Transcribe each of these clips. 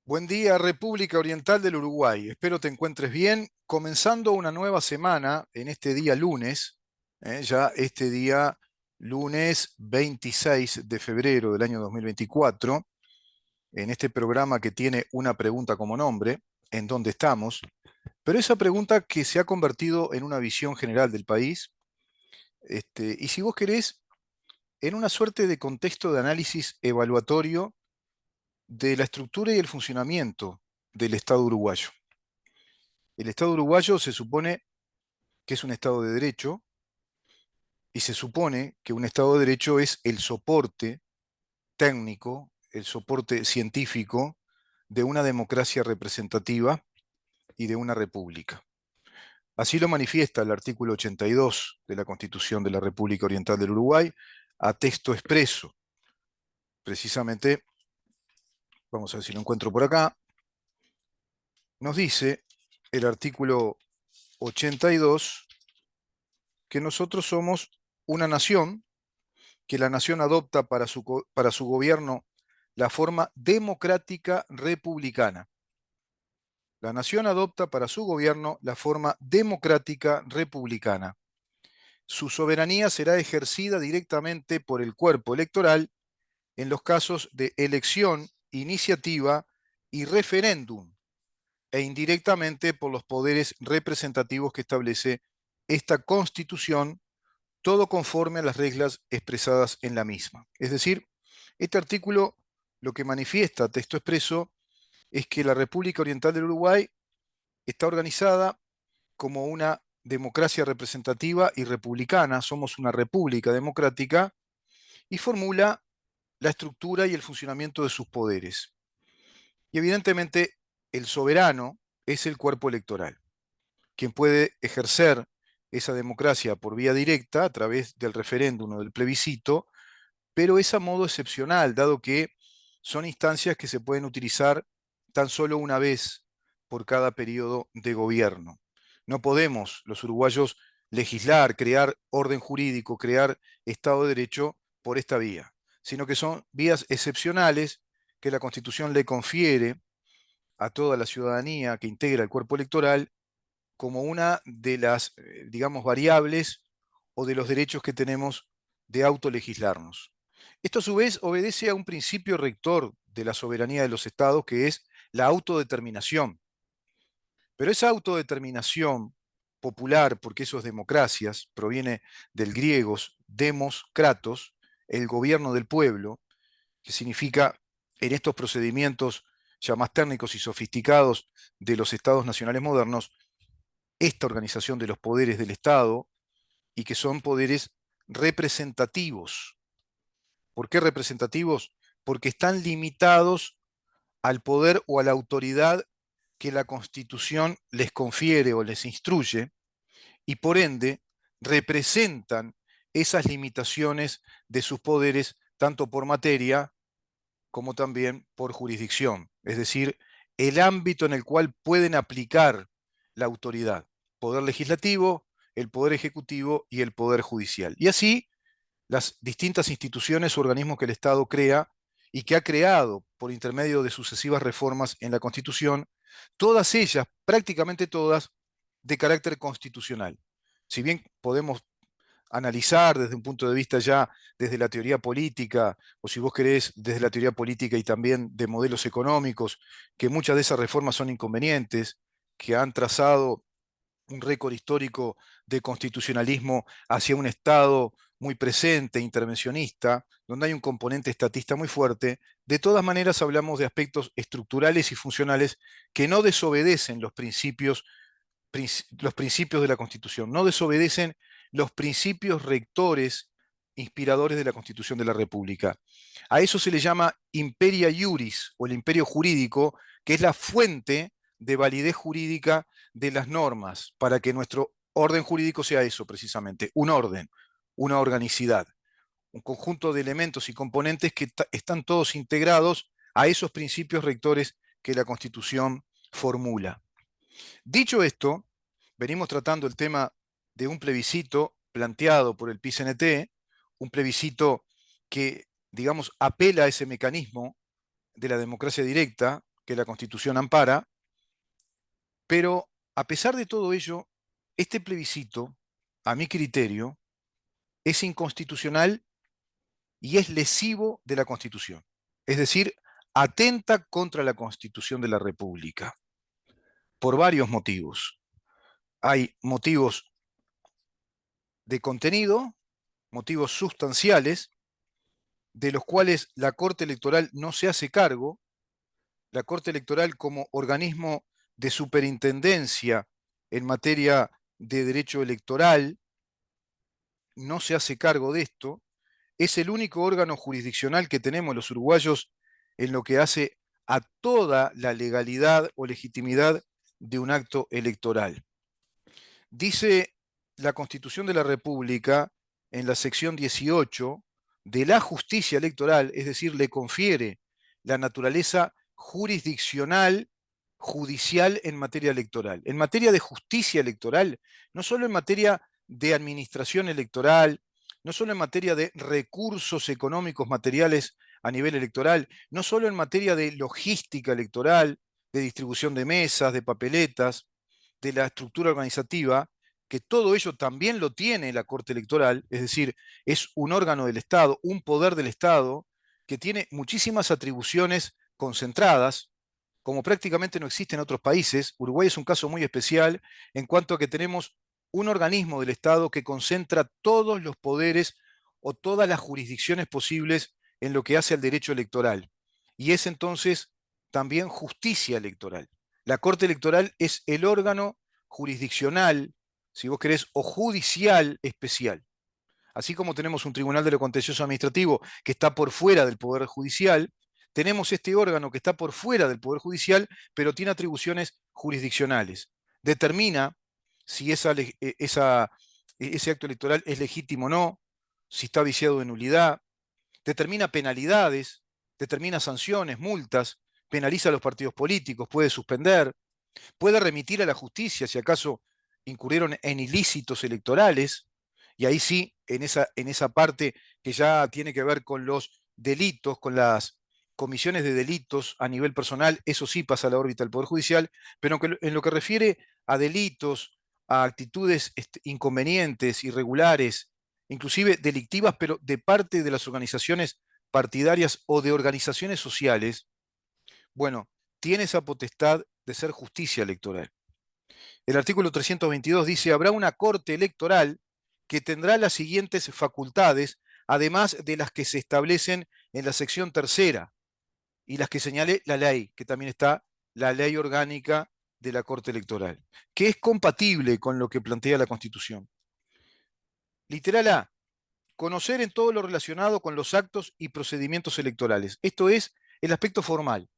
Buen día, República Oriental del Uruguay. Espero te encuentres bien. Comenzando una nueva semana en este día lunes, ya este día lunes 26 de febrero del año 2024, en este programa que tiene una pregunta como nombre, ¿en dónde estamos? Pero esa pregunta que se ha convertido en una visión general del país, y si vos querés, en una suerte de contexto de análisis evaluatorio de la estructura y el funcionamiento del Estado uruguayo. El Estado uruguayo se supone que es un Estado de derecho y se supone que un Estado de derecho es el soporte técnico, el soporte científico de una democracia representativa y de una república. Así lo manifiesta el artículo 82 de la Constitución de la República Oriental del Uruguay a texto expreso. Precisamente, vamos a ver si lo encuentro por acá, nos dice el artículo 82 que nosotros somos una nación, que la nación adopta para su gobierno la forma democrática republicana. La nación adopta para su gobierno la forma democrática republicana. Su soberanía será ejercida directamente por el cuerpo electoral en los casos de elección, iniciativa y referéndum, e indirectamente por los poderes representativos que establece esta Constitución, todo conforme a las reglas expresadas en la misma. Es decir, este artículo lo que manifiesta a texto expreso es que la República Oriental del Uruguay está organizada como una democracia representativa y republicana, somos una república democrática, y formula la estructura y el funcionamiento de sus poderes. Y evidentemente el soberano es el cuerpo electoral, quien puede ejercer esa democracia por vía directa a través del referéndum o del plebiscito, pero es a modo excepcional, dado que son instancias que se pueden utilizar tan solo una vez por cada periodo de gobierno. No podemos, los uruguayos, legislar, crear orden jurídico, crear Estado de Derecho por esta vía, sino que son vías excepcionales que la Constitución le confiere a toda la ciudadanía que integra el cuerpo electoral como una de las, digamos, variables o de los derechos que tenemos de autolegislarnos. Esto a su vez obedece a un principio rector de la soberanía de los estados, que es la autodeterminación. Pero esa autodeterminación popular, porque eso es democracias, proviene del griego demos, kratos, el gobierno del pueblo, que significa en estos procedimientos ya más técnicos y sofisticados de los estados nacionales modernos, esta organización de los poderes del Estado y que son poderes representativos. ¿Por qué representativos? Porque están limitados al poder o a la autoridad que la Constitución les confiere o les instruye y por ende representan esas limitaciones de sus poderes tanto por materia como también por jurisdicción, es decir, el ámbito en el cual pueden aplicar la autoridad, poder legislativo, el poder ejecutivo y el poder judicial. Y así las distintas instituciones o organismos que el Estado crea y que ha creado por intermedio de sucesivas reformas en la Constitución, todas ellas, prácticamente todas, de carácter constitucional. Si bien podemos analizar desde un punto de vista ya desde la teoría política, o si vos querés, desde la teoría política y también de modelos económicos, que muchas de esas reformas son inconvenientes, que han trazado un récord histórico de constitucionalismo hacia un Estado muy presente, intervencionista, donde hay un componente estatista muy fuerte. De todas maneras, hablamos de aspectos estructurales y funcionales que no desobedecen los principios de la Constitución, no desobedecen los principios rectores inspiradores de la Constitución de la República. A eso se le llama imperia iuris o el imperio jurídico, que es la fuente de validez jurídica de las normas, para que nuestro orden jurídico sea eso precisamente, un orden, una organicidad, un conjunto de elementos y componentes que están todos integrados a esos principios rectores que la Constitución formula. Dicho esto, venimos tratando el tema de un plebiscito planteado por el PICNT, un plebiscito que, digamos, apela a ese mecanismo de la democracia directa, que la Constitución ampara, pero a pesar de todo ello, este plebiscito, a mi criterio, es inconstitucional y es lesivo de la Constitución. Es decir, atenta contra la Constitución de la República, por varios motivos. Hay motivos de contenido, motivos sustanciales, de los cuales la Corte Electoral no se hace cargo. La Corte Electoral, como organismo de superintendencia en materia de derecho electoral, no se hace cargo de esto. Es el único órgano jurisdiccional que tenemos los uruguayos en lo que hace a toda la legalidad o legitimidad de un acto electoral. Dice la Constitución de la República en la sección 18 de la justicia electoral, es decir, le confiere la naturaleza jurisdiccional, judicial en materia electoral. En materia de justicia electoral, no solo en materia de administración electoral, no solo en materia de recursos económicos materiales a nivel electoral, no solo en materia de logística electoral, de distribución de mesas, de papeletas, de la estructura organizativa, que todo ello también lo tiene la Corte Electoral, es decir, es un órgano del Estado, un poder del Estado, que tiene muchísimas atribuciones concentradas, como prácticamente no existe en otros países. Uruguay es un caso muy especial en cuanto a que tenemos un organismo del Estado que concentra todos los poderes o todas las jurisdicciones posibles en lo que hace al derecho electoral. Y es entonces también justicia electoral. La Corte Electoral es el órgano jurisdiccional, si vos querés, o judicial especial. Así como tenemos un tribunal de lo contencioso administrativo que está por fuera del Poder Judicial, tenemos este órgano que está por fuera del Poder Judicial, pero tiene atribuciones jurisdiccionales. Determina si ese acto electoral es legítimo o no, si está viciado de nulidad, determina penalidades, determina sanciones, multas, penaliza a los partidos políticos, puede suspender, puede remitir a la justicia si acaso incurrieron en ilícitos electorales, y ahí sí, en esa parte que ya tiene que ver con los delitos, con las comisiones de delitos a nivel personal, eso sí pasa a la órbita del Poder Judicial, pero en lo que refiere a delitos, a actitudes inconvenientes, irregulares, inclusive delictivas, pero de parte de las organizaciones partidarias o de organizaciones sociales, bueno, tiene esa potestad de ser justicia electoral. El artículo 322 dice, habrá una corte electoral que tendrá las siguientes facultades, además de las que se establecen en la sección tercera y las que señale la ley, que también está la ley orgánica de la Corte Electoral, que es compatible con lo que plantea la Constitución. Literal A, conocer en todo lo relacionado con los actos y procedimientos electorales. Esto es el aspecto formal.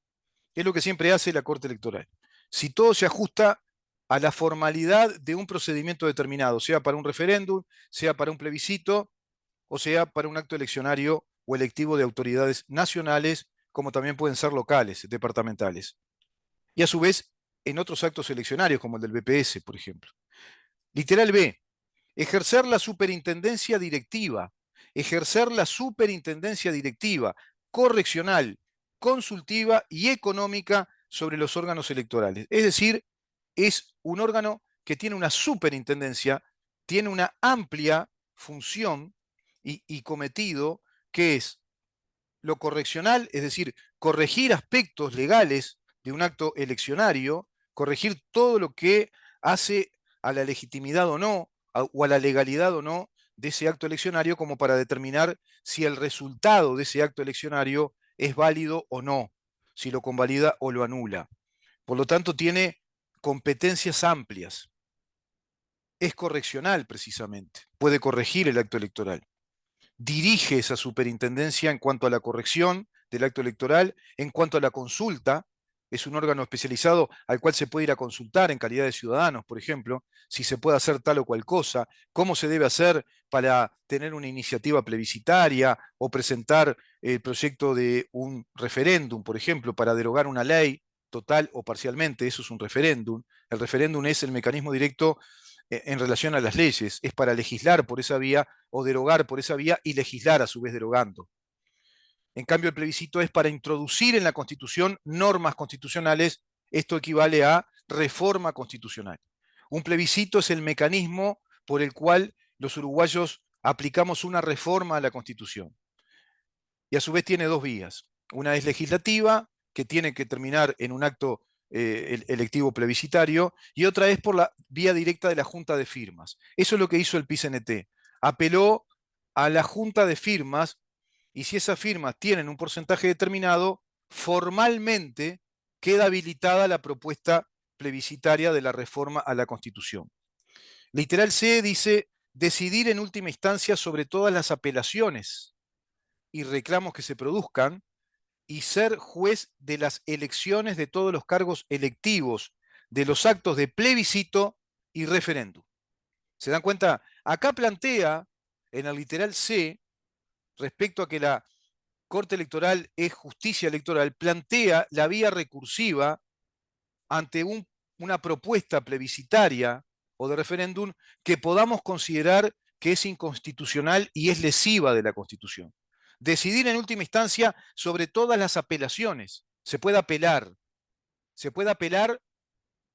Es lo que siempre hace la Corte Electoral. Si todo se ajusta a la formalidad de un procedimiento determinado, sea para un referéndum, sea para un plebiscito, o sea para un acto eleccionario o electivo de autoridades nacionales, como también pueden ser locales, departamentales. Y a su vez, en otros actos eleccionarios, como el del BPS, por ejemplo. Literal B, ejercer la superintendencia directiva, correccional, consultiva y económica sobre los órganos electorales. Es decir, es un órgano que tiene una superintendencia, tiene una amplia función y cometido, que es lo correccional, es decir, corregir aspectos legales de un acto eleccionario, corregir todo lo que hace a la legitimidad o no, o a la legalidad o no de ese acto eleccionario, como para determinar si el resultado de ese acto eleccionario es válido o no, si lo convalida o lo anula. Por lo tanto, tiene competencias amplias. Es correccional, precisamente. Puede corregir el acto electoral. Dirige esa superintendencia en cuanto a la corrección del acto electoral, en cuanto a la consulta. Es un órgano especializado al cual se puede ir a consultar en calidad de ciudadanos, por ejemplo, si se puede hacer tal o cual cosa, cómo se debe hacer para tener una iniciativa plebiscitaria o presentar el proyecto de un referéndum, por ejemplo, para derogar una ley total o parcialmente. Eso es un referéndum. El referéndum es el mecanismo directo en relación a las leyes, es para legislar por esa vía o derogar por esa vía y legislar a su vez derogando. En cambio, el plebiscito es para introducir en la Constitución normas constitucionales. Esto equivale a reforma constitucional. Un plebiscito es el mecanismo por el cual los uruguayos aplicamos una reforma a la Constitución. Y a su vez tiene dos vías. Una es legislativa, que tiene que terminar en un acto electivo plebiscitario, y otra es por la vía directa de la Junta de Firmas. Eso es lo que hizo el PICNT. Apeló a la Junta de Firmas, y si esas firmas tienen un porcentaje determinado, formalmente queda habilitada la propuesta plebiscitaria de la reforma a la Constitución. Literal C dice decidir en última instancia sobre todas las apelaciones y reclamos que se produzcan y ser juez de las elecciones de todos los cargos electivos, de los actos de plebiscito y referéndum. ¿Se dan cuenta? Acá plantea en el literal C, respecto a que la Corte Electoral es justicia electoral, plantea la vía recursiva ante una propuesta plebiscitaria o de referéndum que podamos considerar que es inconstitucional y es lesiva de la Constitución. Decidir en última instancia sobre todas las apelaciones. Se puede apelar. Se puede apelar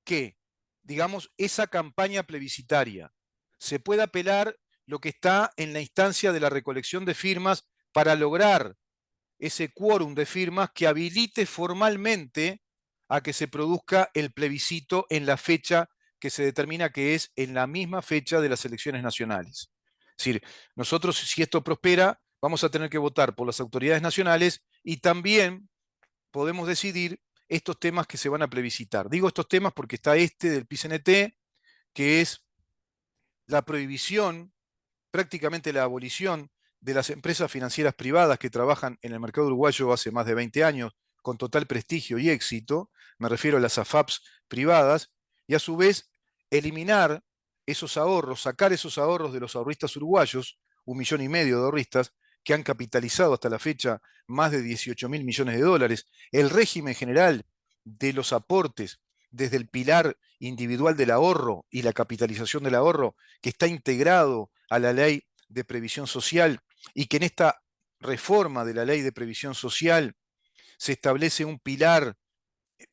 que, digamos, esa campaña plebiscitaria. Se puede apelar lo que está en la instancia de la recolección de firmas para lograr ese quórum de firmas que habilite formalmente a que se produzca el plebiscito en la fecha que se determina, que es en la misma fecha de las elecciones nacionales. Es decir, nosotros, si esto prospera, vamos a tener que votar por las autoridades nacionales y también podemos decidir estos temas que se van a plebiscitar. Digo estos temas porque está este del PICNT, que es la prohibición, prácticamente la abolición de las empresas financieras privadas que trabajan en el mercado uruguayo hace más de 20 años con total prestigio y éxito. Me refiero a las AFAPs privadas, y a su vez eliminar esos ahorros, sacar esos ahorros de los ahorristas uruguayos, 1,5 millones de ahorristas que han capitalizado hasta la fecha más de 18.000 millones de dólares. El régimen general de los aportes desde el pilar individual del ahorro y la capitalización del ahorro, que está integrado a la ley de previsión social, y que en esta reforma de la ley de previsión social se establece un pilar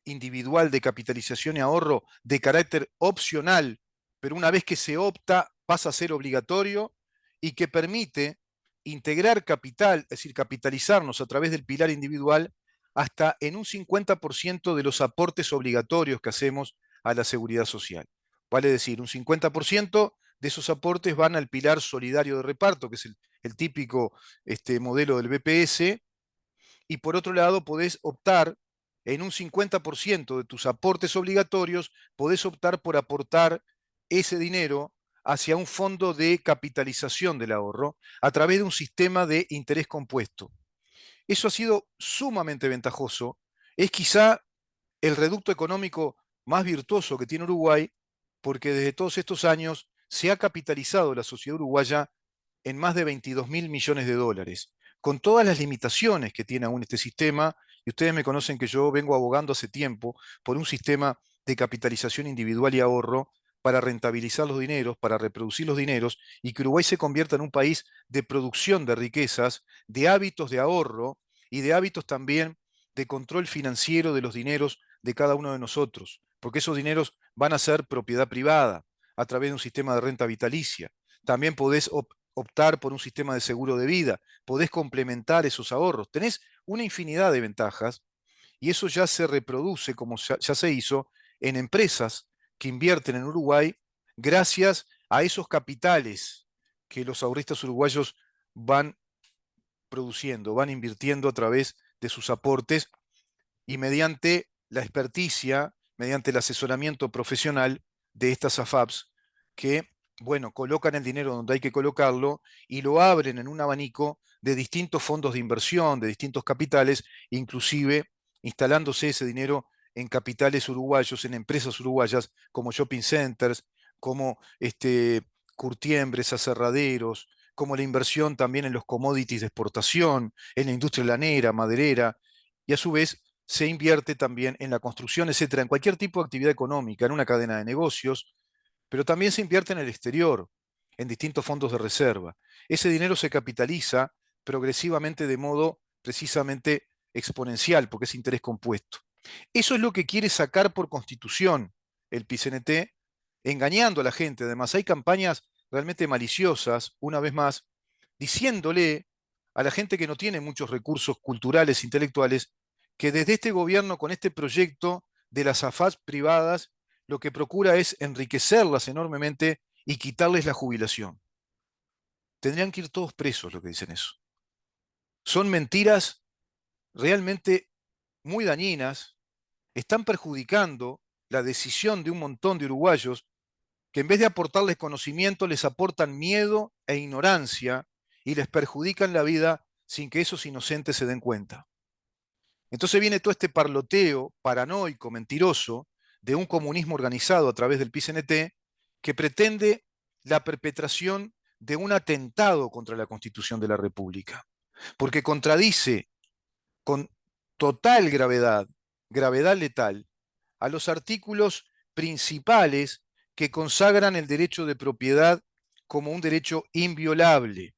individual de capitalización y ahorro de carácter opcional, pero una vez que se opta pasa a ser obligatorio, y que permite integrar capital, es decir, capitalizarnos a través del pilar individual hasta en un 50% de los aportes obligatorios que hacemos a la seguridad social. Vale decir, un 50% de esos aportes van al pilar solidario de reparto, que es el típico modelo del BPS, y por otro lado podés optar en un 50% de tus aportes obligatorios, podés optar por aportar ese dinero hacia un fondo de capitalización del ahorro a través de un sistema de interés compuesto. Eso ha sido sumamente ventajoso. Es quizá el reducto económico más virtuoso que tiene Uruguay, porque desde todos estos años se ha capitalizado la sociedad uruguaya en más de 22.000 millones de dólares, con todas las limitaciones que tiene aún este sistema. Y ustedes me conocen que yo vengo abogando hace tiempo por un sistema de capitalización individual y ahorro para rentabilizar los dineros, para reproducir los dineros, y que Uruguay se convierta en un país de producción de riquezas, de hábitos de ahorro y de hábitos también de control financiero de los dineros de cada uno de nosotros, porque esos dineros van a ser propiedad privada a través de un sistema de renta vitalicia. También podés optar por un sistema de seguro de vida, podés complementar esos ahorros. Tenés una infinidad de ventajas, y eso ya se reproduce, como ya se hizo, en empresas que invierten en Uruguay gracias a esos capitales que los ahorristas uruguayos van produciendo, van invirtiendo a través de sus aportes, y mediante la experticia, mediante el asesoramiento profesional de estas AFAPs que, bueno, colocan el dinero donde hay que colocarlo y lo abren en un abanico de distintos fondos de inversión, de distintos capitales, inclusive instalándose ese dinero en capitales uruguayos, en empresas uruguayas como shopping centers, como curtiembres, aserraderos, como la inversión también en los commodities de exportación, en la industria lanera, maderera, y a su vez se invierte también en la construcción, etcétera, en cualquier tipo de actividad económica, en una cadena de negocios, pero también se invierte en el exterior, en distintos fondos de reserva. Ese dinero se capitaliza progresivamente de modo precisamente exponencial, porque es interés compuesto. Eso es lo que quiere sacar por constitución el PCNT, engañando a la gente. Además, hay campañas realmente maliciosas, una vez más, diciéndole a la gente que no tiene muchos recursos culturales, intelectuales, que desde este gobierno, con este proyecto de las AFAP privadas, lo que procura es enriquecerlas enormemente y quitarles la jubilación. Tendrían que ir todos presos los que dicen eso. Son mentiras realmente muy dañinas, están perjudicando la decisión de un montón de uruguayos que en vez de aportarles conocimiento, les aportan miedo e ignorancia y les perjudican la vida sin que esos inocentes se den cuenta. Entonces viene todo este parloteo paranoico, mentiroso, de un comunismo organizado a través del PCNT que pretende la perpetración de un atentado contra la Constitución de la República, porque contradice con total gravedad, gravedad letal, a los artículos principales que consagran el derecho de propiedad como un derecho inviolable.